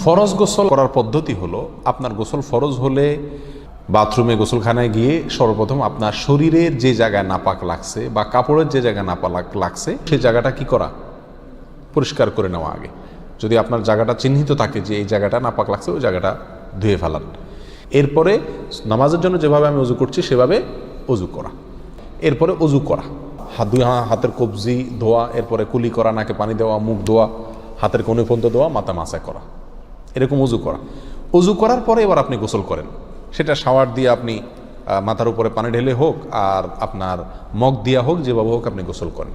ফরজ গোসল করার পদ্ধতি হলো, আপনার গোসল ফরজ হলে বাথরুমে গোসলখানায় গিয়ে সর্বপ্রথম আপনার শরীরের যে জায়গায় নাপাক লাগছে বা কাপড়ের যে জায়গায় নাপাক লাগছে সেই জায়গাটা কি করা, পরিষ্কার করে নেওয়া আগে। যদি আপনার জায়গাটা চিহ্নিত থাকে যে এই জায়গাটা নাপাক লাগছে, ওই জায়গাটা ধুয়ে ফেলান। এরপরে নামাজের জন্য যেভাবে আমি অজু করছি সেভাবে অজু করা। এরপরে অজু করা, হাতের কবজি ধোয়া, এরপরে কুলি করা, নাকে পানি দেওয়া, মুখ ধোয়া, হাতের কোণে পর্যন্ত ধোয়া, মাথা মাসা করা, এরকম অজু করা। অজু করার পরে এবার আপনি গোসল করেন। সেটা শাওয়ার দিয়ে আপনি মাথার উপরে পানি ঢেলে হোক আর আপনার মগ দিয়া হোক, যেভাবে হোক আপনি গোসল করেন।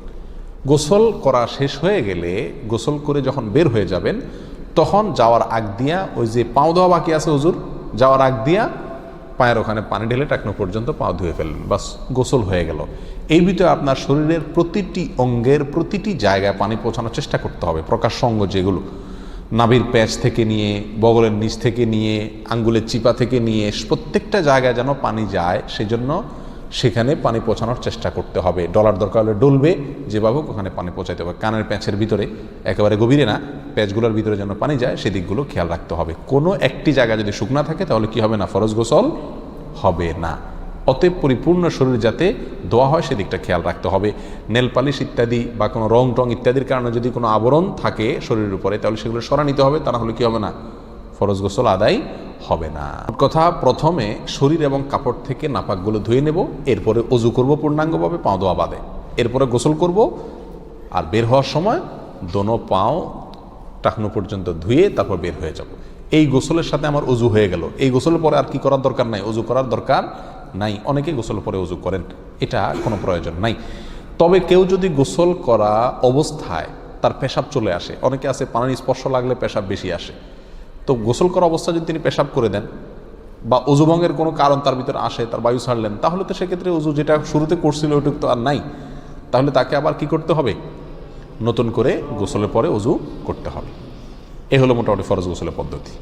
গোসল করা শেষ হয়ে গেলে, গোসল করে যখন বের হয়ে যাবেন, তখন যাওয়ার আগ দিয়া ওই যে পাও ধোয়া বাকি আছে হুজুর, যাওয়ার আগ দিয়া পায়ের ওখানে পানি ঢেলে টাকনো পর্যন্ত পাও ধুয়ে ফেললেন, বাস গোসল হয়ে গেল। এই ভিতরে আপনার শরীরের প্রতিটি অঙ্গের প্রতিটি জায়গায় পানি পৌঁছানোর চেষ্টা করতে হবে। প্রকাশ্য অঙ্গ যেগুলো, নাভির প্যাচ থেকে নিয়ে, বগলের নিচ থেকে নিয়ে, আঙ্গুলের চিপা থেকে নিয়ে, প্রত্যেকটা জায়গায় যেন পানি যায়, সেজন্য সেখানে পানি পৌঁছানোর চেষ্টা করতে হবে। ডলার দরকার হলে ডলবে, যেভাবে ওখানে পানি পৌঁছাতে হবে। কানের প্যাঁচের ভিতরে, একেবারে গভীরে না, প্যাচগুলোর ভিতরে যেন পানি যায় সেদিকগুলো খেয়াল রাখতে হবে। কোনো একটি জায়গা যদি শুকনা থাকে তাহলে কি হবে না, ফরজ গোসল হবে না। অতএব পরিপূর্ণ শরীর যাতে ধোয়া হয় সেদিকটা খেয়াল রাখতে হবে। নেল পালিশ ইত্যাদি বা কোনো রং টং ইত্যাদির কারণে যদি কোনো আবরণ থাকে শরীরের উপরে, তাহলে সেগুলো সরা নিতে হবে, তা না হলে কি হবে না, ফরজ গোসল আদায় হবে না। কথা, প্রথমে শরীর এবং কাপড় থেকে নাপাকগুলো ধুয়ে নেব, এরপরে অজু করব পূর্ণাঙ্গভাবে, পাও ধোয়া বাদে, এরপরে গোসল করব। আর বের হওয়ার সময় দোনো পাও টাকনো পর্যন্ত ধুয়ে তারপর বের হয়ে যাব। এই গোসলের সাথে আমার অজু হয়ে গেল। এই গোসলের পরে আর কি করার দরকার নাই, অজু করার দরকার নাই। অনেকে গোসলের পরে অজু করেন, এটা কোনো প্রয়োজন নাই। তবে কেউ যদি গোসল করা অবস্থায় তার পেশাব চলে আসে, অনেকে আছে পানির স্পর্শ লাগলে পেশাব বেশি আসে, তো গোসল করা অবস্থায় যদি তিনি পেশাব করে দেন বা অজুভঙ্গের কোনো কারণ তার ভিতরে আসে, তার বায়ু ছাড়লেন, তাহলে তো সেক্ষেত্রে অজু যেটা শুরুতে করছিল ওইটুক তো আর নাই। তাহলে তাকে আবার কি করতে হবে, নতুন করে গোসলের পরে অজু করতে হবে। এ হলো মোটামুটি ফরজ গোসলের পদ্ধতি।